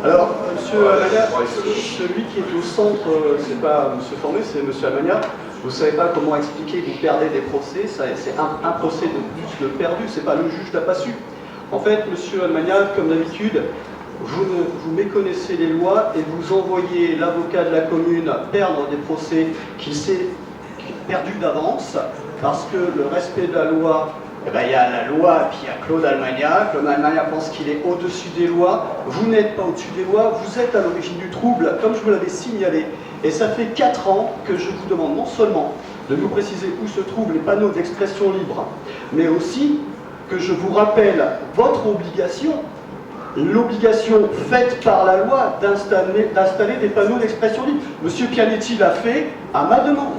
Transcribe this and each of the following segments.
Alors, monsieur Almagna, celui qui est au centre, c'est pas monsieur Formé, c'est monsieur Almagna. Vous ne savez pas comment expliquer que vous perdez des procès, c'est un procès de plus de perdu, c'est pas le juge l'a pas su. En fait, monsieur Almagna, comme d'habitude, vous méconnaissez les lois et vous envoyez l'avocat de la commune perdre des procès qu'il s'est perdu d'avance, parce que le respect de la loi, eh ben, il y a la loi et puis il y a Claude Almagna. Claude Almagna pense qu'il est au-dessus des lois. Vous n'êtes pas au-dessus des lois, vous êtes à l'origine du trouble, comme je vous l'avais signalé. Et ça fait 4 ans que je vous demande non seulement de nous préciser où se trouvent les panneaux d'expression libre, mais aussi que je vous rappelle votre obligation, l'obligation faite par la loi d'installer des panneaux d'expression libre. Monsieur Pianetti l'a fait à ma demande.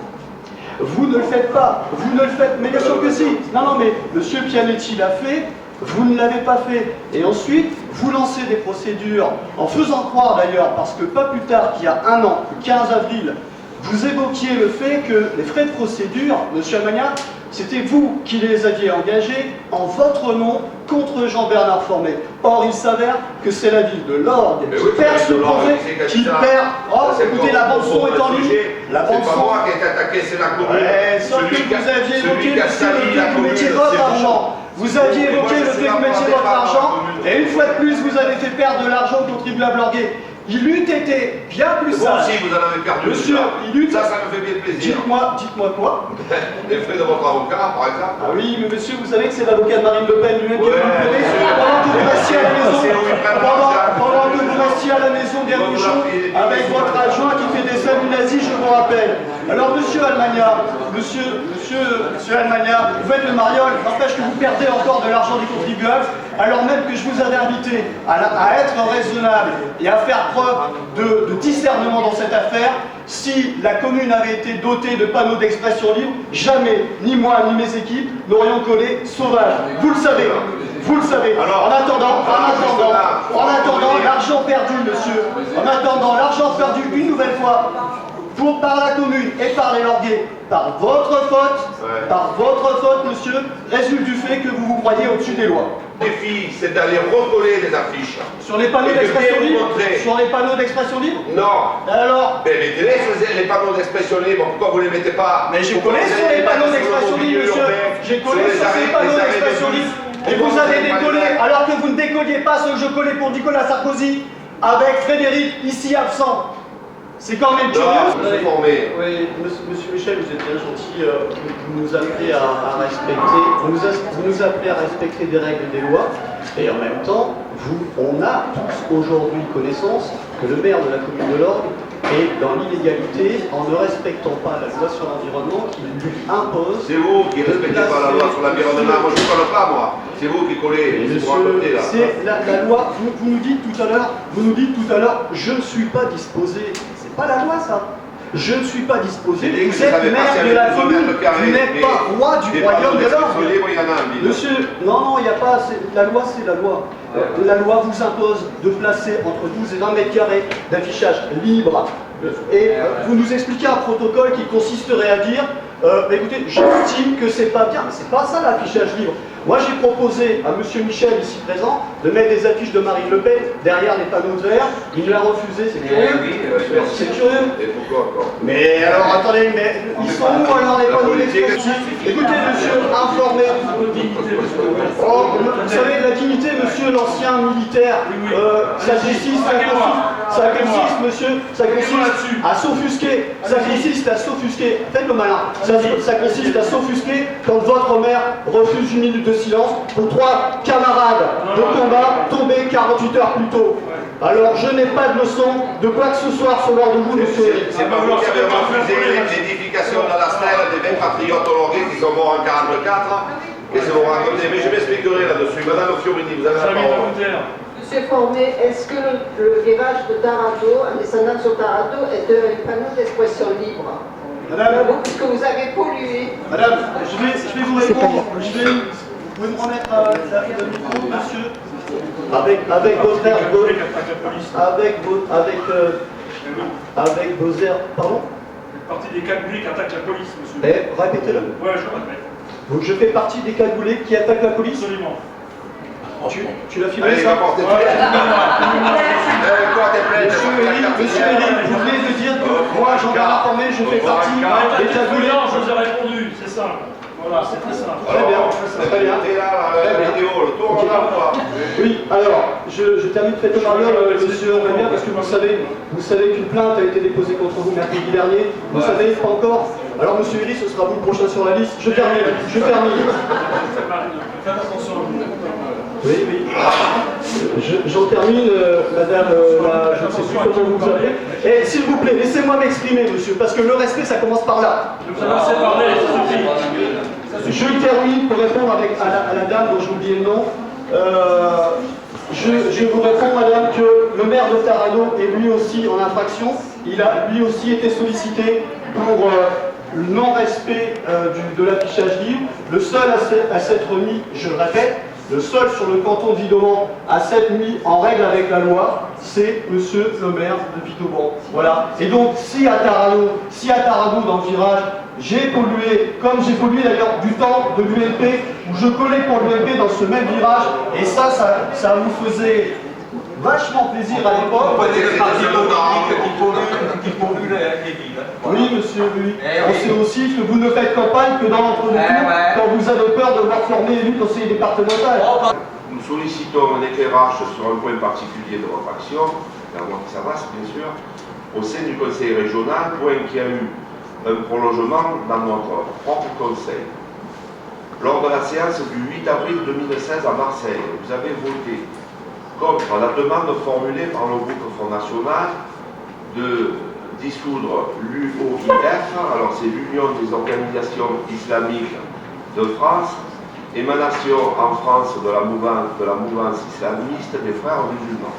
Vous ne le faites pas, vous ne le faites, mais bien sûr que si. Non, mais monsieur Pianetti l'a fait, vous ne l'avez pas fait. Et ensuite, vous lancez des procédures, en faisant croire d'ailleurs, parce que pas plus tard qu'il y a 1 an, le 15 avril, vous évoquiez le fait que les frais de procédure, monsieur Almagna, c'était vous qui les aviez engagés en votre nom contre Jean-Bernard Formé. Or, il s'avère que c'est la ville de l'Orgue qui perd ce projet, qui perd... Oh, écoutez, la bande-son est en ligne. La bande-son... C'est pas moi qui ai attaqué, c'est la commune. Ouais, sauf que vous aviez évoqué le fait que vous mettiez votre argent. Vous aviez évoqué le fait que vous mettiez votre argent, et une fois de plus, vous avez fait perdre de l'argent aux contribuables orguais. Il eût été bien plus sage. Moi aussi, vous en avez perdu. Monsieur, il eût... Ça me fait bien plaisir. Dites-moi quoi? Les frais de votre avocat, par exemple. Ah oui, mais monsieur, vous savez que c'est l'avocat de Marine Le Pen lui-même qui vous connaît. Pendant que vous restiez à la maison, pendant que vous restiez à la maison Garouchon, avec votre adjoint qui fait des saluts nazis, je vous rappelle. Alors, monsieur Almagna, monsieur Almagna, vous faites le mariole, n'empêche que vous perdez encore de l'argent des contribuables, alors même que je vous avais invité à être raisonnable et à faire preuve de discernement dans cette affaire. Si la commune avait été dotée de panneaux d'expression libre, jamais, ni moi ni mes équipes, n'aurions collé sauvage. Vous le savez, vous le savez. Alors, en attendant, l'argent perdu, monsieur, en attendant, l'argent perdu une nouvelle fois, par la commune et par les Lorguais, par votre faute, monsieur, résulte du fait que vous vous croyez au-dessus des lois. Le défi, c'est d'aller recoller les affiches. Sur les panneaux d'expression libre? Sur les panneaux d'expression libre? Non. Alors? Mais mettez-les les panneaux d'expression libre, pourquoi vous ne les mettez pas? Mais j'ai collé sur les panneaux d'expression libre, monsieur. J'ai collé sur ces panneaux d'expression libre. Et vous avez décollé, alors que vous ne décolliez pas ce que je collais pour Nicolas Sarkozy, avec Frédéric, ici absent. C'est quand même curieux. Oui, monsieur Michel, vous êtes bien gentil, vous nous appelez à respecter, vous nous appelez à respecter des règles et des lois, et en même temps, on a tous aujourd'hui connaissance que le maire de la commune de l'Orgue est dans l'illégalité en ne respectant pas la loi sur l'environnement qui lui impose. C'est vous qui ne respectez pas la loi sur l'environnement, moi je ne parle pas moi. C'est vous qui collez, c'est la loi, vous nous dites tout à l'heure, je ne suis pas disposé. Pas la loi, ça. Je ne suis pas disposé. Vous êtes maire de la commune. Vous n'êtes pas roi du royaume de l'Orgue. Monsieur, non, il n'y a pas. La loi, c'est la loi. La loi vous impose de placer entre 12 et 20 mètres carrés d'affichage libre. Et vous nous expliquez un protocole qui consisterait à dire écoutez, j'estime que c'est pas bien, mais c'est pas ça l'affichage libre. Moi j'ai proposé à monsieur Michel ici présent de mettre des affiches de Marine Le Pen derrière les panneaux de verre, il me l'a refusé, c'est curieux. C'est curieux. Et pourquoi encore? Mais alors attendez, mais ils sont où alors les panneaux d'expression? Écoutez monsieur, informez. Oh, vous savez, la dignité, monsieur l'ancien militaire, ça consiste, monsieur, ça consiste à s'offusquer, faites le malin, ça consiste à s'offusquer quand votre mère refuse une minute de silence pour 3 camarades de combat tombés 48 heures plus tôt. Alors je n'ai pas de leçon de quoi que ce soit sur l'ordre de vous, monsieur Eric. C'est pas vous qui avez refusé l'édification dans la stèle des 20 patriotes hollandais qui sont morts en 1944. Et c'est vous raconter, mais je m'expliquerai là-dessus. Madame Fiorini, vous avez la parole. Monsieur Formé, est-ce que le virage de Tarato, en descendant sur Tarato, est un panneau d'expression libre? Madame, puisque vous avez pollué. Madame, je vais vous répondre. Vous pouvez me remettre le micro, monsieur? Avec votre air, avec vos airs, pardon? Partie des cagoulés qui attaquent la police, monsieur. Répétez-le. Ouais, je répète. Donc je fais partie des cagoulés qui attaquent la police? Absolument. Tu l'as filmé ça? Allez, va porter. Monsieur Eric, vous venez de dire que moi, j'en ai informé, je fais partie des tabulés. Je vous ai répondu, c'est simple. Voilà, c'est très simple. Très bien, très bien. T'es là, la vidéo, le tour en a ou pas? Oui, alors, je termine très tôt, monsieur Magna, parce que vous savez qu'une plainte a été déposée contre vous mercredi dernier. Vous savez, pas encore. Alors, monsieur Uri, ce sera vous le prochain sur la liste. Je termine. Faites attention à vous. Oui. J'en termine, madame, je ne sais plus comment vous appelez. Et s'il vous plaît, laissez-moi m'exprimer, monsieur, parce que le respect, ça commence par là. Je vous ai laissé parler, ça suffit. Je termine pour répondre à la dame dont j'ai oublié le nom. Je vous réponds, madame, que le maire de Taranneau est lui aussi en infraction. Il a lui aussi été sollicité pour le non-respect de l'affichage libre. Le seul à s'être mis, je le répète, le seul sur le canton de Vidoman à s'être mis en règle avec la loi, c'est monsieur le maire de Vidoman. Voilà. Et donc, si à Taranneau, dans le virage, j'ai pollué, comme j'ai pollué d'ailleurs du temps de l'UMP, où je collais pour l'UMP dans ce même virage, et ça vous faisait vachement plaisir à l'époque. Oui, monsieur, oui. On sait aussi que vous ne faites campagne que dans l'entre-deux-tours, quand vous avez peur de voir former élu conseiller départemental. Nous sollicitons un éclairage sur un point particulier de votre action, Bernard Savas, bien sûr, au sein du conseil régional, point qui a eu un prolongement dans notre propre conseil. Lors de la séance du 8 avril 2016 à Marseille, vous avez voté contre la demande formulée par le groupe Front National de dissoudre l'UOIF, alors c'est l'Union des organisations islamiques de France, émanation en France de la mouvance islamiste des frères musulmans.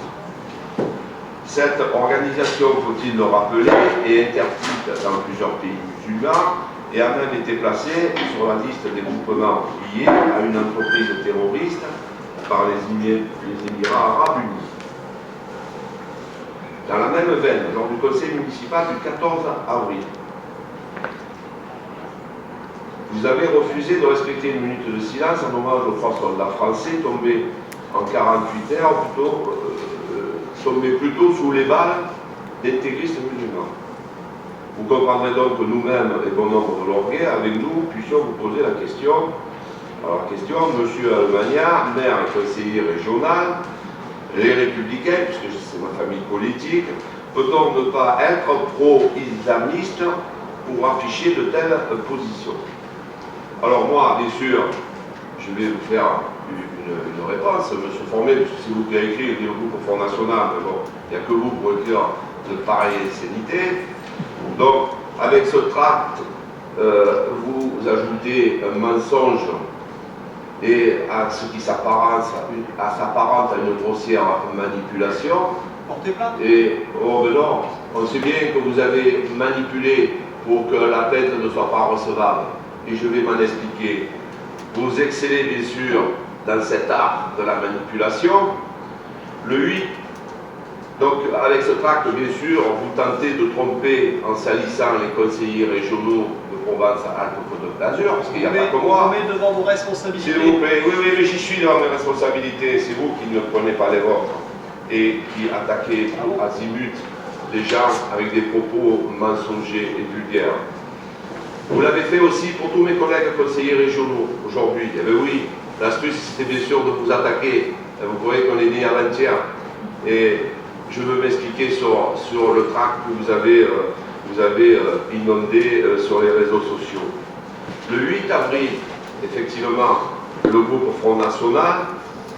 Cette organisation, faut-il le rappeler, est interdite dans plusieurs pays musulmans et a même été placée sur la liste des groupements liés à une entreprise terroriste par les Émirats arabes unis. Dans la même veine, lors du conseil municipal du 14 avril, vous avez refusé de respecter une minute de silence en hommage aux 3 soldats français tombés en 48 heures, tombés plutôt sous les balles d'intégristes musulmans. Vous comprendrez donc que nous-mêmes, et bon nombre de Lorguais, avec nous, puissions vous poser la question. Alors la question, monsieur Almagna, maire et conseiller régional, les Républicains, puisque c'est ma famille politique, peut-on ne pas être pro-islamiste pour afficher de telles positions? Alors moi, bien sûr, je vais vous faire une réponse, monsieur Formé, puisque c'est vous qui avez écrit le groupe Front National, mais bon, il n'y a que vous pour écrire de pareilles scénités. Donc, avec ce tract, vous ajoutez un mensonge et à ce qui s'apparente à une grossière manipulation. Portez plainte. Et, oh mais non, on sait bien que vous avez manipulé pour que la plainte ne soit pas recevable. Et je vais m'en expliquer. Vous excellez bien sûr dans cet art de la manipulation. Le 8, donc avec ce tract, bien sûr, vous tentez de tromper en salissant les conseillers régionaux de Provence-Alpes-Côte d'Azur, parce qu'il n'y a pas que moi. Vous devant vos responsabilités. S'il vous plaît, oui, mais j'y suis devant mes responsabilités. C'est vous qui ne prenez pas les vôtres et qui attaquez azimut les gens avec des propos mensongers et vulgaires. Vous l'avez fait aussi pour tous mes collègues conseillers régionaux aujourd'hui. Eh bien oui, l'astuce c'était bien sûr de vous attaquer. Vous voyez qu'on est né avant-hier. Et je veux m'expliquer sur le tract que vous avez inondé sur les réseaux sociaux. Le 8 avril, effectivement, le groupe Front National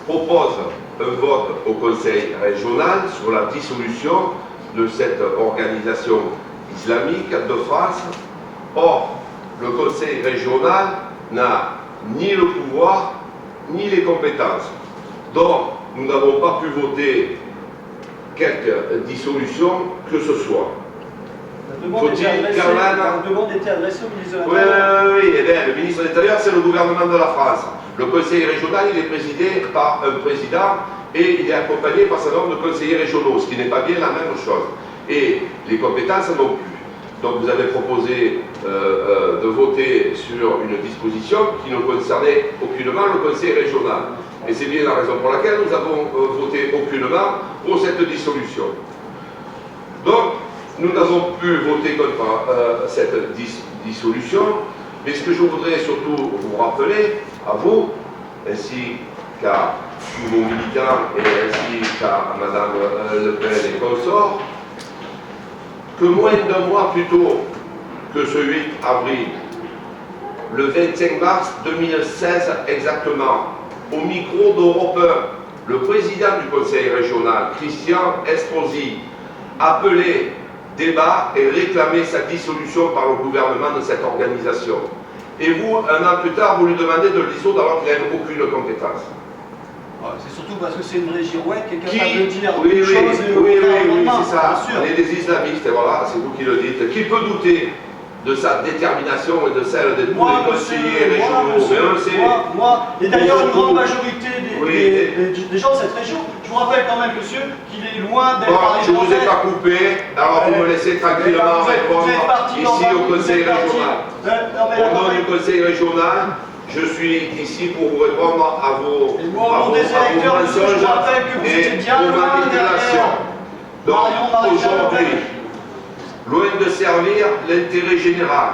propose un vote au Conseil régional sur la dissolution de cette organisation islamique de France. Or, le Conseil régional n'a ni le pouvoir ni les compétences. Donc, nous n'avons pas pu voter quelque dissolution que ce soit. La demande était adressée au ministre de l'Intérieur. Oui, eh bien, le ministre de l'Intérieur, c'est le gouvernement de la France. Le conseil régional, il est présidé par un président et il est accompagné par un certain nombre de conseillers régionaux, ce qui n'est pas bien la même chose. Et les compétences non plus. Donc vous avez proposé de voter sur une disposition qui ne concernait aucunement le conseil régional. Et c'est bien la raison pour laquelle nous avons voté aucunement pour cette dissolution. Donc, nous n'avons pu voter contre cette dissolution, mais ce que je voudrais surtout vous rappeler, à vous, ainsi qu'à tous vos militants et ainsi qu'à Mme Le Pen et consorts, que moins d'un mois plus tôt que ce 8 avril, le 25 mars 2016 exactement, au micro d'Europe 1, le président du conseil régional, Christian Estrosi, appelait débat et réclamait sa dissolution par le gouvernement de cette organisation. Et vous, un an plus tard, vous lui demandez de le dissoudre alors qu'il n'avait aucune compétence. C'est surtout parce que c'est une girouette qui est Qui, capable de dire oui, des choses et oui, autrement, c'est ça. bien sûr. On est des islamistes, et voilà, c'est vous qui le dites. Qui peut douter de sa détermination et de celle des tous les conseillers régionaux? Et d'ailleurs, une grande majorité des gens de cette région, je vous rappelle quand même, monsieur, qu'il est loin d'être Bon, je ne vous ai pas coupé, alors vous me laissez tranquillement répondre ici au conseil régional. Au nom du conseil régional, je suis ici pour vous répondre à vos mensonges et vos manipulations. Donc, aujourd'hui, loin de servir l'intérêt général,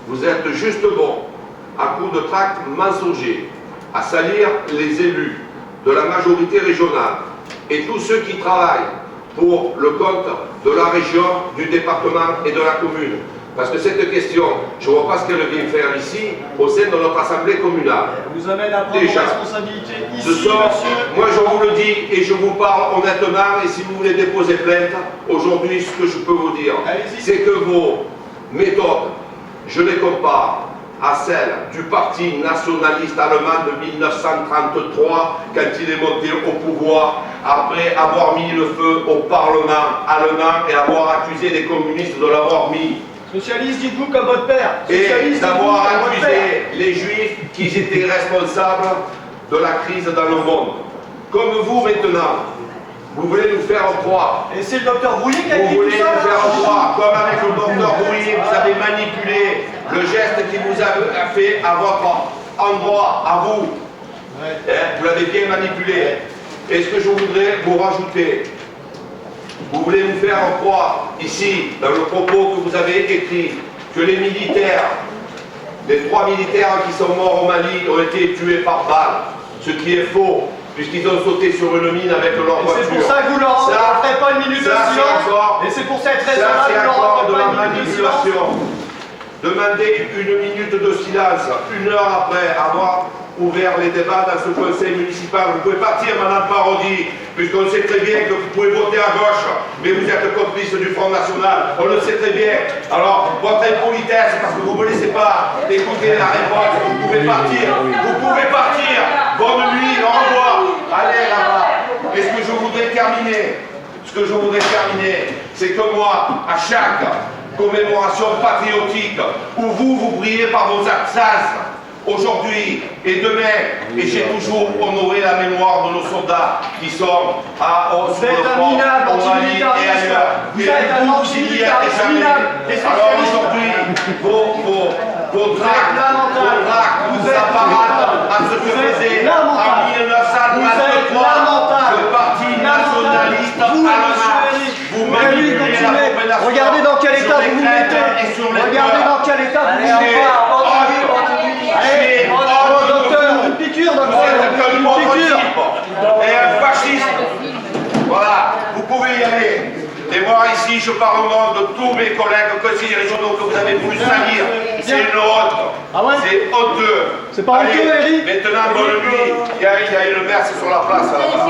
vous êtes juste bon, à coups de tracts mensongers, à salir les élus de la majorité régionale et tous ceux qui travaillent pour le compte de la région, du département et de la commune. Parce que cette question, je ne vois pas ce qu'elle vient faire ici, au sein de notre assemblée communale. Elle vous amène à prendre vos responsabilités ici, monsieur. Moi je vous le dis et je vous parle honnêtement, et si vous voulez déposer plainte, aujourd'hui ce que je peux vous dire, c'est que vos méthodes, je les compare à celles du parti nationaliste allemand de 1933, quand il est monté au pouvoir, après avoir mis le feu au Parlement allemand et avoir accusé les communistes de l'avoir mis. Socialiste, dites-vous comme votre père. Et d'avoir accusé les juifs qui étaient responsables de la crise dans le monde. Comme vous maintenant, vous voulez nous faire croire. Et c'est le docteur Brouillet qui a dit Vous voulez tout ça, nous faire croire, comme avec le docteur Brouillet, vous avez manipulé le geste qui vous a fait à votre endroit, à vous. Vous l'avez bien manipulé. Et ce que je voudrais vous rajouter, vous voulez nous faire croire, ici, dans le propos que vous avez écrit, que les militaires, les 3 militaires qui sont morts au Mali ont été tués par balle, ce qui est faux, puisqu'ils ont sauté sur une mine avec leur voiture. C'est pour ça que vous leur offrez pas une minute de silence. Et c'est pour cette raison-là que vous leur offrez pas une minute de silence. Demandez une minute de silence, 1 heure après avoir ouvert les débats dans ce conseil municipal. Vous pouvez partir, Madame Parodi, puisqu'on sait très bien que vous pouvez voter à gauche, mais vous êtes complice du Front National. On le sait très bien. Alors, votre impolitesse, parce que vous ne me laissez pas écouter la réponse, vous pouvez partir. Vous pouvez partir. Bonne nuit, au revoir. Allez là-bas. Et ce que je voudrais terminer, c'est que moi, à chaque commémoration patriotique, où vous brillez par vos absences, aujourd'hui et demain, et j'ai toujours honoré la mémoire de nos soldats qui sont au front, au Mali et ailleurs. Vous êtes un anti-militariste minable. Alors aujourd'hui, vos tracts vous apparentent à ce que faisait en 1923 le parti nationaliste allemand. Vous manipulez la population. Regardez dans quel état vous vous mettez. Regardez dans quel état vous vous mettez. Allez, docteur, une piqûre, docteur. Une piqûre. Et un fasciste. Voilà, vous pouvez y aller. Et moi ici, je parle au nom de tous mes collègues conseillers régionaux que vous avez voulu salir. C'est une honte. C'est honteux. C'est pas honteux, Eric. Maintenant, bonne nuit. Il y a une messe sur la place là-bas.